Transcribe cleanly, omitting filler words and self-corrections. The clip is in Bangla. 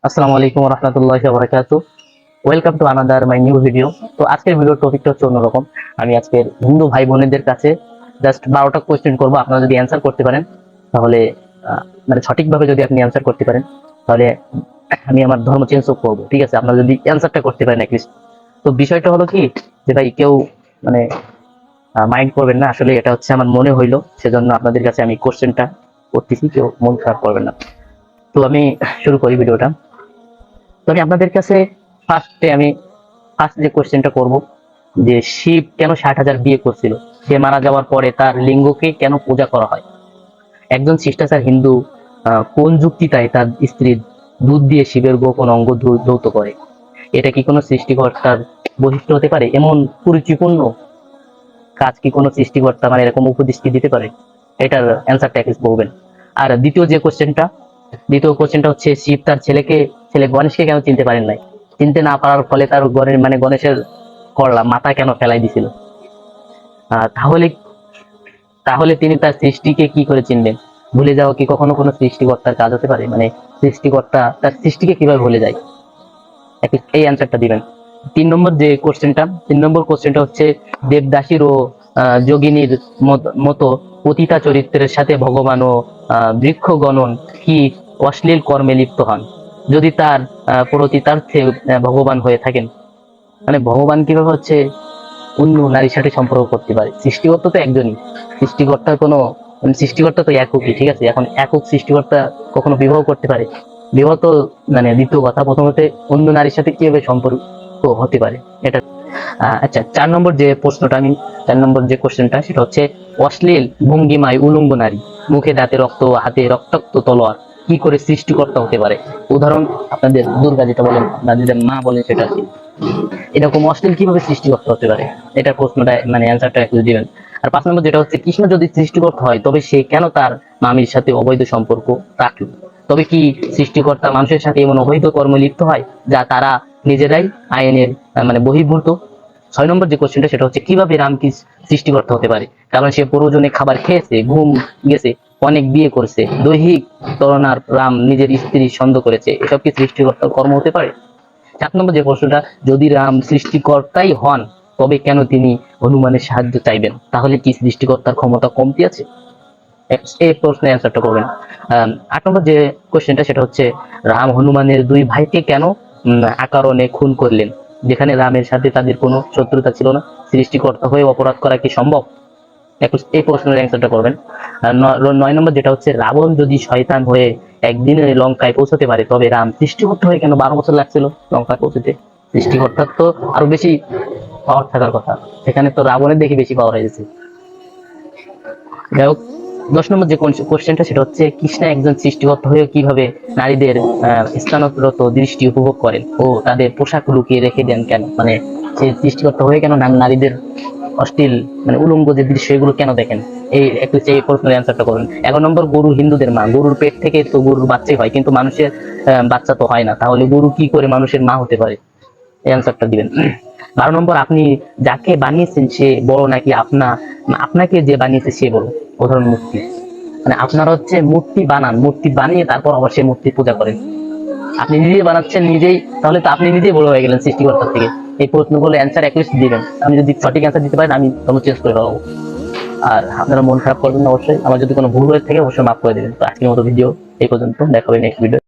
আসসালামু আলাইকুম রহমতুল্লাহি ওয়া বারাকাতুহু। Welcome to another my new video. তো আজকের ভিডিওর টপিকটা হচ্ছে অন্যরকম। আমি আজকের হিন্দু ভাই বোনেদের কাছে জাস্ট 12টা কোয়েশ্চেন করবো। আপনারা যদি অ্যান্সার করতে পারেন তাহলে মানে সঠিকভাবে যদি আপনি অ্যান্সার করতে পারেন তাহলে আমি আমার ধর্ম চেঞ্জ করবো। ঠিক আছে, আপনারা যদি অ্যান্সারটা করতে পারেন অ্যাটলিস্ট। তো বিষয়টা হলো কি, যে ভাই কেউ মানে মাইন্ড করবেন না, আসলে এটা হচ্ছে আমার মনে হইলো, সেজন্য আপনাদের কাছে আমি কোশ্চেনটা করতেছি, কেউ মন খারাপ করবেন না। তো আমি শুরু করি ভিডিওটা। তো আমি আপনাদের কাছে ফার্স্ট যে কোশ্চেনটা করব, যে শিব কেন 60,000 বিয়ে করছিল? সে মারা যাওয়ার পরে তার লিঙ্গকে কেন পূজা করা হয়? একজন শিষ্টাচার হিন্দু কোন যুক্তিতায় তার স্ত্রীর দুধ দিয়ে শিবের গোপন অঙ্গ ধৌত করে? এটা কি কোনো সৃষ্টিকর্তার বৈশিষ্ট্য হতে পারে? এমন কুরুচিপূর্ণ কাজ কি কোনো সৃষ্টিকর্তা মানে এরকম উপদেশ কি দিতে পারে? এটার অ্যান্সারটা একটু বলবেন। আর দ্বিতীয় কোশ্চেনটা হচ্ছে, শিব তার ছেলে গণেশকে কেন চিনতে পারেন নাই? চিনতে না পারার ফলে তার গণেশের করলা মাথা কেন ফেলাই দিছিল? তাহলে তাহলে তিনি তার সৃষ্টিকে কি করে চিনবেন? ভুলে যাওয়া কি কখনো কোনো সৃষ্টিকর্তার কাজ হতে পারে? মানে সৃষ্টিকর্তা তার সৃষ্টিকে কিভাবে ভুলে যায়? এই অ্যান্সারটা দিবেন। 3 নম্বর কোশ্চেনটা হচ্ছে, দেবদাসীর ও যোগিনীর মতো পতিতা চরিত্রের সাথে ভগবান ও বৃক্ষ গণন কি অশ্লীল কর্মে লিপ্ত হন? যদি তার প্রতিতার্থে ভগবান হয়ে থাকেন, মানে ভগবান কিভাবে হচ্ছে অন্য নারীর সাথে সম্পর্ক করতে পারে? সৃষ্টিকর্তা তো একজনই, সৃষ্টিকর্তা তো একই, ঠিক আছে। এখন একক সৃষ্টিকর্তা কখনো বিবাহ করতে পারে? বিবাহ তো মানে দ্বিতীয় কথা, প্রথমত অন্য নারীর সাথে কিভাবে সম্পর্ক হতে পারে এটা। আচ্ছা, 4 নম্বর যে কোশ্চেনটা সেটা হচ্ছে, অশ্লীল ভঙ্গিমায় উলঙ্গ নারী, মুখে দাঁতে রক্ত, হাতে রক্তাক্ত তলোয়ার কি করে সৃষ্টিকর্তা হতে পারে? উদাহরণ আপনাদের দুর্গা যেটা বলেন, আপনাদের মা বলেন, সেটা কি এরকম অশ্লীল কিভাবে সৃষ্টিকর্তা হতে পারে? এটা প্রশ্নটা মানে অ্যান্সারটা একটু দিবেন। আর 5 নম্বর যেটা হচ্ছে, কৃষ্ণ যদি সৃষ্টিকর্তা হয় তবে সে কেন তার মামির সাথে অবৈধ সম্পর্ক রাখলো? তবে কি সৃষ্টিকর্তা মানুষের সাথে এমন অবৈধ কর্মে লিপ্ত হয় যা তারা নিজেরাই আইনের মানে বহির্ভূত? 6 নম্বর যে কোশ্চেনটা সেটা হচ্ছে, কিভাবে রাম কি সৃষ্টিকর্তা হতে পারে? কারণ সে প্রয়োজনে খাবার খেয়েছে, ঘুম গেছে, অনেক বিয়ে করেছে, দৈহিক তরণার রাম নিজের স্ত্রী সন্দেহ করেছে, এসব কি সৃষ্টিকর্তার কর্ম হতে পারে? 7 নম্বর যে প্রশ্নটা, যদি রাম সৃষ্টিকর্তাই হন তবে কেন তিনি হনুমানের সাহায্য চাইবেন? তাহলে কি সৃষ্টিকর্তার ক্ষমতা কমতি আছে? এই প্রশ্নের অ্যান্সারটা করবেন। 8 নম্বর যে কোশ্চেনটা সেটা হচ্ছে, রাম হনুমানের দুই ভাইকে কেন আকারণে খুন করলেন, যেখানে রামের সাথে তাদের কোনো শত্রুতা ছিল না? সৃষ্টিকর্তা হয়ে অপরাধ করা কি সম্ভব? এই প্রশ্নের অ্যান্সারটা করবেন। আর 9 নম্বর যেটা হচ্ছে, রাবণ যদি শয়তান হয়ে একদিনে লঙ্কায় পৌঁছতে পারে তবে রাম সৃষ্টিকর্তা হয়ে কেন 12 বছর লাগছিল লঙ্কায় পৌঁছতে? সৃষ্টিকর্তার তো আরো বেশি পাওয়ার থাকার কথা, সেখানে তো রাবণের দেখি বেশি পাওয়ার হয়েছে। যাই হোক, 10 নম্বর যে কোশ্চেনটা সেটা হচ্ছে, কৃষ্ণ একজন সৃষ্টিকর্তা হয়ে কিভাবে নারীদের স্থানরত দৃষ্টি উপভোগ করেন ও তাদের পোশাক লুকিয়ে রেখে দেন কেন? মানে সে সৃষ্টিকর্তা হয়ে কেন নারীদের অশ্লীল মানে উলঙ্গ যে দৃশ্য এগুলো কেন দেখেন? এই প্রশ্নের অ্যান্সারটা করুন। 11 নম্বর, গরু হিন্দুদের মা। গরুর পেট থেকে তো গরুর বাচ্চাই হয়, কিন্তু মানুষের বাচ্চা তো হয় না, তাহলে গরু কি করে মানুষের মা হতে পারে? এই অ্যান্সারটা দিবেন। 12 নম্বর, আপনি যাকে বানিয়েছেন সে বড় নাকি আপনাকে যে বানিয়েছে সে বড়? উদাহরণ মূর্তি, মানে আপনারা হচ্ছে মূর্তি বানিয়ে তারপর আবার সেই মূর্তি পূজা করেন। আপনি নিজেই বানাচ্ছেন নিজেই, তাহলে তো আপনি নিজেই বড় হয়ে গেলেন সৃষ্টিকর্তার থেকে। এই প্রশ্নগুলো অ্যান্সার অ্যাটলিস্ট দিবেন। আমি যদি সঠিক অ্যান্সার দিতে পারেন আমি তখন চেঞ্জ করে পাবো। আর আপনারা মন খারাপ করবেন না অবশ্যই, আমার যদি কোনো ভুল হয়ে থাকে অবশ্যই মাফ করে দেবেন। তো আজকের মতো ভিডিও এই পর্যন্ত, দেখা হবে নেক্সট ভিডিও।